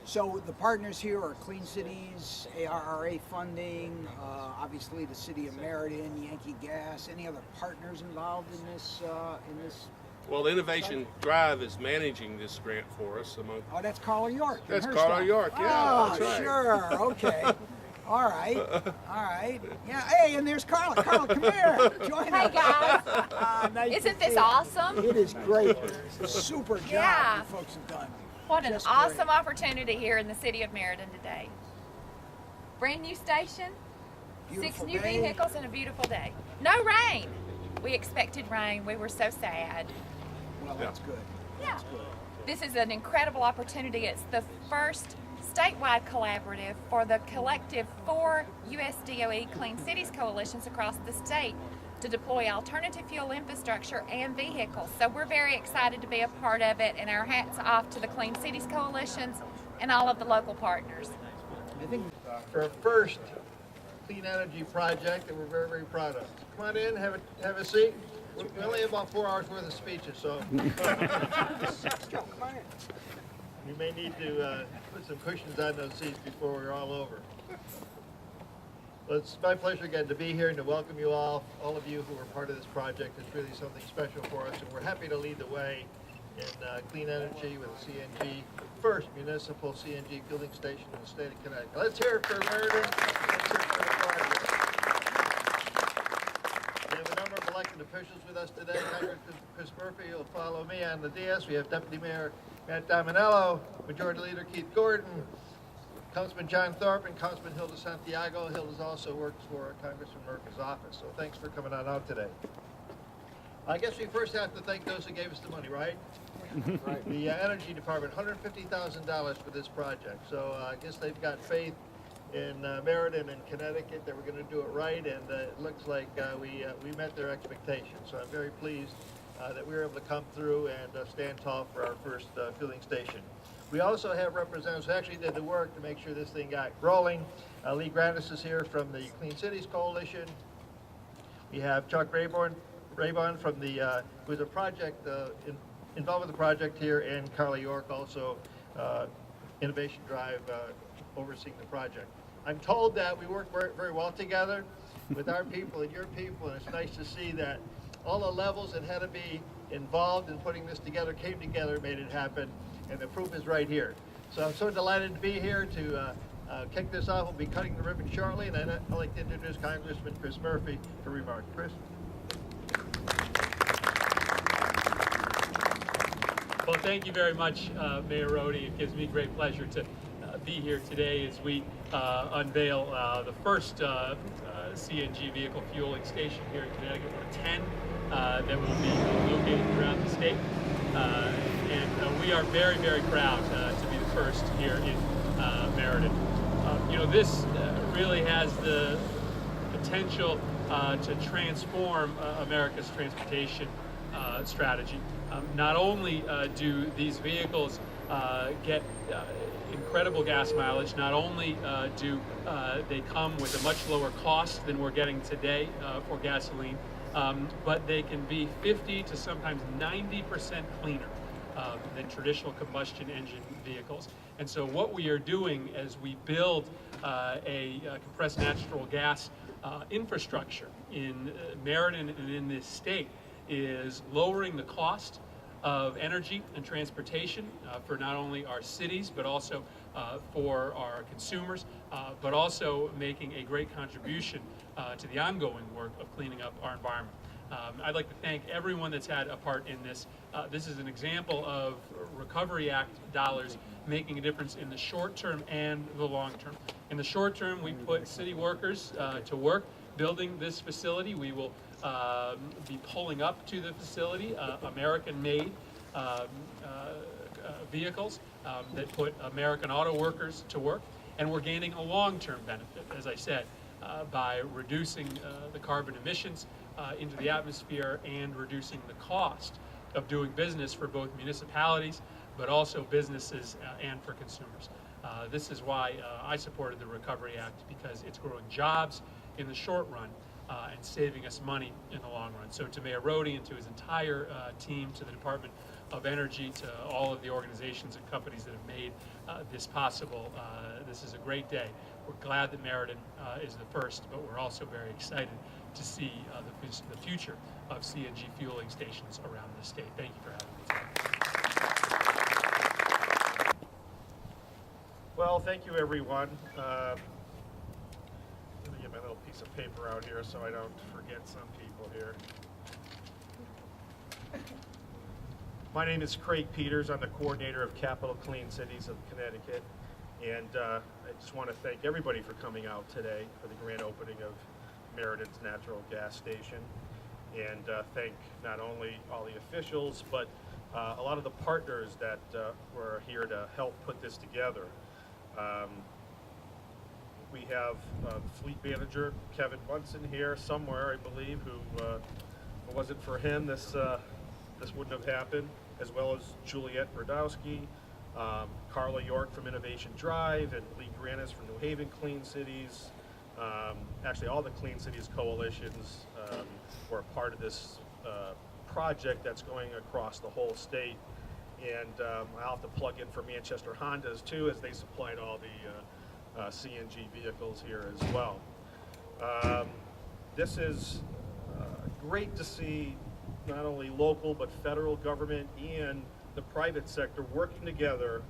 So the partners here are Clean Cities, ARRA funding, obviously the City of Meriden, Yankee Gas. Any other partners involved in this? Well, Innovation Drive is managing this grant for us. Oh, that's Carla York. And That's her Carla stuff. York, yeah, Oh, that's right. sure. Okay. All right. All right. Yeah. Hey, and there's Carla. Carla, come here. Join Hey us. guys, Nice to isn't see this you. awesome? It is great. Super job Yeah. you folks have done. What an Just awesome great. opportunity here in the City of Meriden today. Brand new station, Beautiful 6 new day. vehicles, and a beautiful day. No rain. We expected rain. We were so sad. Well, that's good. Yeah. That's good. This is an incredible opportunity. It's the first statewide collaborative for the collective 4 US DOE Clean Cities coalitions across the state to deploy alternative fuel infrastructure and vehicles. So we're very excited to be a part of it, and our hats off to the Clean Cities coalitions and all of the local partners. I think For our first clean energy project that we're very, very proud of. Come on in, have a seat. We only have about 4 hours worth of speeches, so Joe, come on in. we may need to put some cushions on those seats before we're all over. Well, it's my pleasure again to be here and to welcome you all of you who are part of this project. It's really something special for us, and we're happy to lead the way in clean energy with a CNG, first municipal CNG fueling station in the state of Connecticut. Let's hear it for Meriden. Let's hear it for the project. We have a number of elected officials with us today. Congressman Chris Murphy will follow me on the dais. We have Deputy Mayor Matt Dominello, Majority Leader Keith Gordon, Councilman John Thorpe, and Councilman Hilda Santiago. Hilda also works for Congressman Murphy's office, so thanks for coming on out today. I guess we first have to thank those who gave us the money, right? Right. The Energy Department, $150,000 for this project. So I guess they've got faith in Meriden and Connecticut that we're going to do it right, and it looks like we met their expectations. So I'm very pleased that we were able to come through and stand tall for our first fueling station. We also have representatives who actually did the work to make sure this thing got rolling. Lee Grandis is here from the Clean Cities Coalition. We have Chuck Raybon from the who's a project involved with the project here, and Carla York, also Innovation Drive, overseeing the project. I'm told that we work very, very well together with our people and your people, and it's nice to see that all the levels that had to be involved in putting this together came together, made it happen, and the proof is right here. So I'm so delighted to be here to kick this off. We'll be cutting the ribbon shortly, and I'd like to introduce Congressman Chris Murphy for remarks. Chris. Well, thank you very much, Mayor Rohde. It gives me great pleasure to be here today as we unveil the first CNG vehicle fueling station here in Connecticut. We're 10 that will be located throughout the state. And we are very, very proud to be the first here in Meriden. You know, this really has the potential to transform America's transportation strategy. Not only do these vehicles get incredible gas mileage, not only do they come with a much lower cost than we're getting today for gasoline, but they can be 50 to sometimes 90% cleaner than traditional combustion engine vehicles. And so what we are doing as we build a compressed natural gas infrastructure in Meriden and in this state is lowering the cost of energy and transportation for not only our cities, but also for our consumers, but also making a great contribution to the ongoing work of cleaning up our environment. I'd like to thank everyone that's had a part in this. This is an example of Recovery Act dollars making a difference in the short term and the long term. In the short term, we put city workers to work building this facility. We will be pulling up to the facility American-made vehicles that put American auto workers to work, and we're gaining a long-term benefit, as I said, by reducing the carbon emissions into the atmosphere and reducing the cost of doing business for both municipalities, but also businesses and for consumers. This is why I supported the Recovery Act, because it's growing jobs in the short run and saving us money in the long run. So to Mayor Rohde and to his entire team, to the Department of energy to all of the organizations and companies that have made this possible. This is a great day. We're glad that Meriden is the first, but we're also very excited to see the future of CNG fueling stations around the state. Thank you for having me today. Well, thank you, everyone. Let me get my little piece of paper out here so I don't forget some people here. My name is Craig Peters. I'm the coordinator of Capital Clean Cities of Connecticut. And I just want to thank everybody for coming out today for the grand opening of Meriden's natural gas station. And thank not only all the officials, but a lot of the partners that were here to help put this together. We have fleet manager Kevin Munson here somewhere, I believe, who if it wasn't for him, this wouldn't have happened, as well as Juliette Brodowski, Carla York from Innovation Drive, and Lee Granis from New Haven Clean Cities. Actually, all the Clean Cities coalitions were a part of this project that's going across the whole state. And I'll have to plug in for Manchester Hondas too, as they supplied all the CNG vehicles here as well. This is great to see not only local but federal government and the private sector working together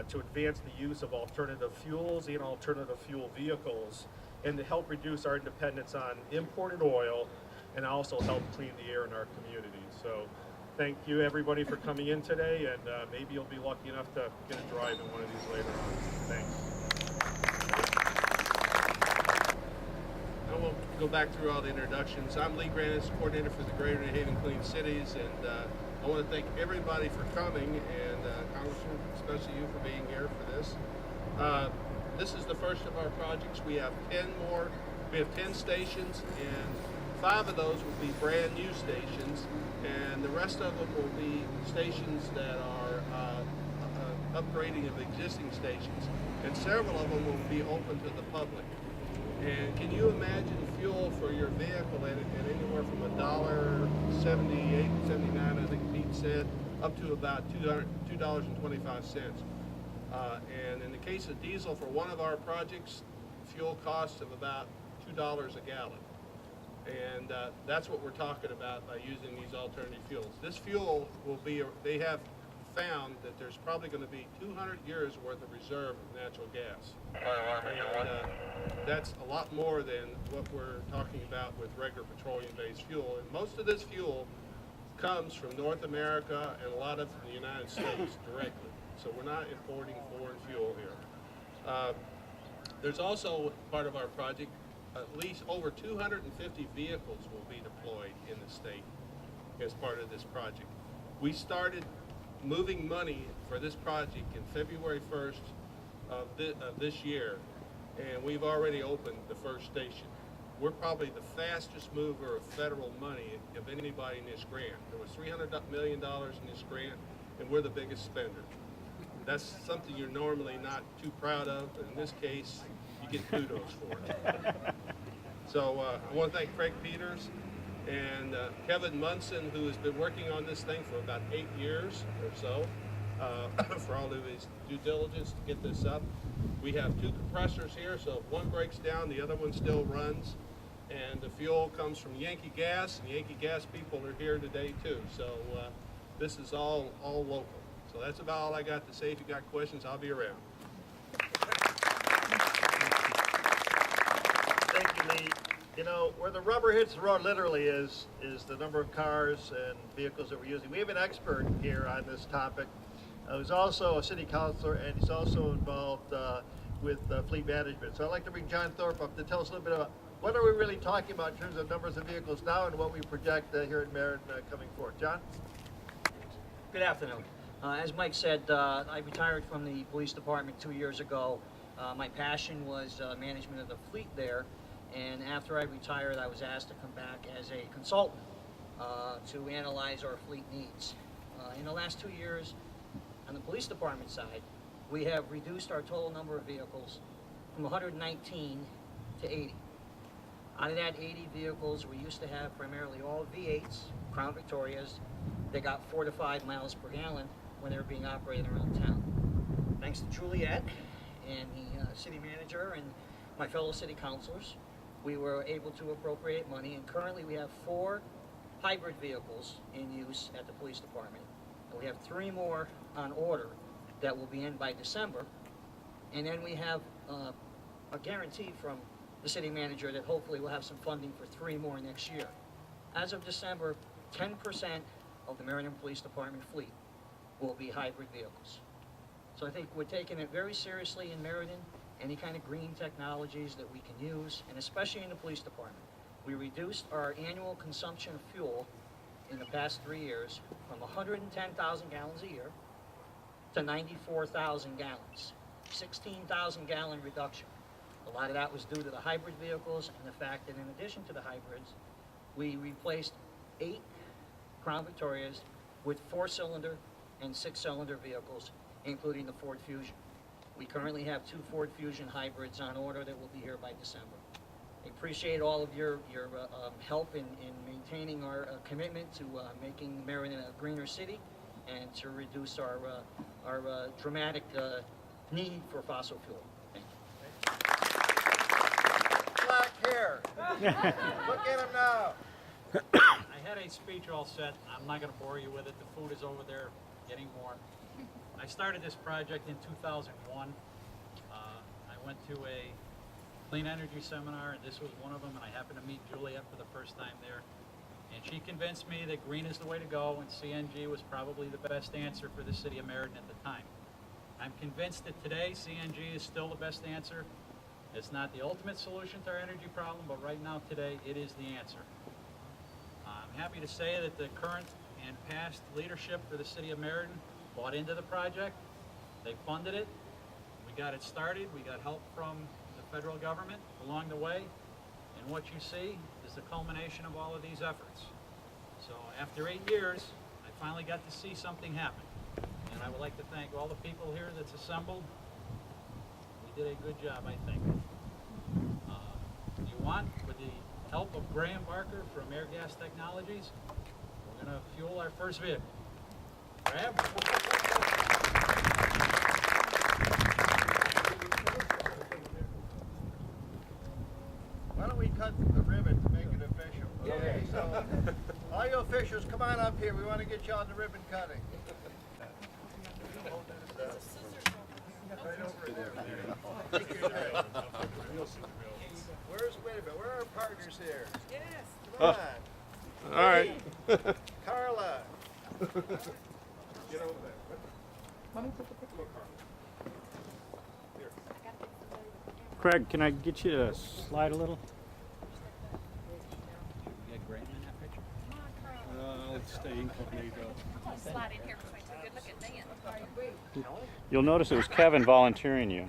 to advance the use of alternative fuels and alternative fuel vehicles, and to help reduce our dependence on imported oil and also help clean the air in our community. So thank you everybody for coming in today, and maybe you'll be lucky enough to get a drive in one of these later on. Thanks. I won't go back through all the introductions. I'm Lee Granis, coordinator for the Greater New Haven Clean Cities, and I want to thank everybody for coming, and Congressman, especially you for being here for this. This is the first of our projects. We have 10 more. We have 10 stations, and 5 of those will be brand new stations, and the rest of them will be stations that are upgrading of existing stations, and several of them will be open to the public. And can you imagine fuel for your vehicle at anywhere from $1.78, 79, I think Pete said, up to about $2.25. And in the case of diesel, for one of our projects, fuel costs of about $2 a gallon. And that's what we're talking about by using these alternative fuels. This fuel will be, they have found that there's probably going to be 200 years worth of reserve of natural gas. And that's a lot more than what we're talking about with regular petroleum-based fuel. And most of this fuel comes from North America, and a lot of it from the United States directly. So we're not importing foreign fuel here. There's also part of our project, at least over 250 vehicles will be deployed in the state as part of this project. We started moving money for this project in February 1st of this year, and we've already opened the first station. We're probably the fastest mover of federal money of anybody in this grant. There was $300 million in this grant, and we're the biggest spender. That's something you're normally not too proud of, but in this case, you get kudos for it. So I want to thank Craig Peters and Kevin Munson, who has been working on this thing for about 8 years or so, for all of his due diligence to get this up. We have 2 compressors here, so if one breaks down, the other one still runs. And the fuel comes from Yankee Gas, and Yankee Gas people are here today too. So this is all local. So that's about all I got to say. If you got questions, I'll be around. Thank you, Lee. You know, where the rubber hits the road literally is the number of cars and vehicles that we're using. We have an expert here on this topic who's also a city councilor, and he's also involved with fleet management. So I'd like to bring John Thorpe up to tell us a little bit about what are we really talking about in terms of numbers of vehicles now and what we project here in Meriden coming forward. John? Good afternoon. As Mike said, I retired from the police department 2 years ago. My passion was management of the fleet there, and after I retired, I was asked to come back as a consultant to analyze our fleet needs. In the last 2 years, on the police department side, we have reduced our total number of vehicles from 119 to 80. Out of that 80 vehicles, we used to have primarily all V8s, Crown Victorias, they got 4 to 5 miles per gallon when they were being operated around town. Thanks to Juliet and the city manager and my fellow city councilors, we were able to appropriate money, and currently we have 4 hybrid vehicles in use at the police department. And we have 3 more on order that will be in by December. And then we have a guarantee from the city manager that hopefully we'll have some funding for 3 more next year. As of December, 10% of the Meriden Police Department fleet will be hybrid vehicles. So I think we're taking it very seriously in Meriden, any kind of green technologies that we can use, and especially in the police department. We reduced our annual consumption of fuel in the past 3 years from 110,000 gallons a year to 94,000 gallons, 16,000 gallon reduction. A lot of that was due to the hybrid vehicles and the fact that in addition to the hybrids, we replaced 8 Crown Victorias with 4-cylinder and 6-cylinder vehicles, including the Ford Fusion. We currently have 2 Ford Fusion hybrids on order that will be here by December. I appreciate all of your help in maintaining our commitment to making Meriden a greener city and to reduce our dramatic need for fossil fuel. Thank you. Black hair. Look at him now. I had a speech all set. I'm not going to bore you with it. The food is over there getting warm. I started this project in 2001. I went to a clean energy seminar, and this was one of them, and I happened to meet Juliet for the first time there. And she convinced me that green is the way to go, and CNG was probably the best answer for the city of Meriden at the time. I'm convinced that today CNG is still the best answer. It's not the ultimate solution to our energy problem, but right now, today, it is the answer. I'm happy to say that the current and past leadership for the city of Meriden bought into the project. They funded it. We got it started. We got help from the federal government along the way. And what you see is the culmination of all of these efforts. So after 8 years, I finally got to see something happen. And I would like to thank all the people here that's assembled. We did a good job, I think. You want, with the help of Graham Barker from Air Gas Technologies, we're going to fuel our first vehicle. Graham? Why don't we cut the ribbon to make it official? Okay, so all you officials, come on up here. We want to get you on the ribbon cutting. Wait a minute, where are our partners here? Yes. Come on. All right. Carla. Get over there. Craig, can I get you to slide a little? Get Graham in that picture? Let's stay incognito. I'm going to slide in here between 2. Good looking Dan. You'll notice it was Kevin volunteering you.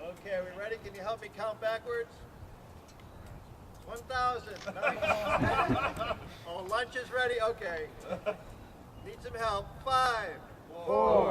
Okay, are we ready? Can you help me count backwards? 1,000. Oh, lunch is ready? Okay. Need some help. 5, 4,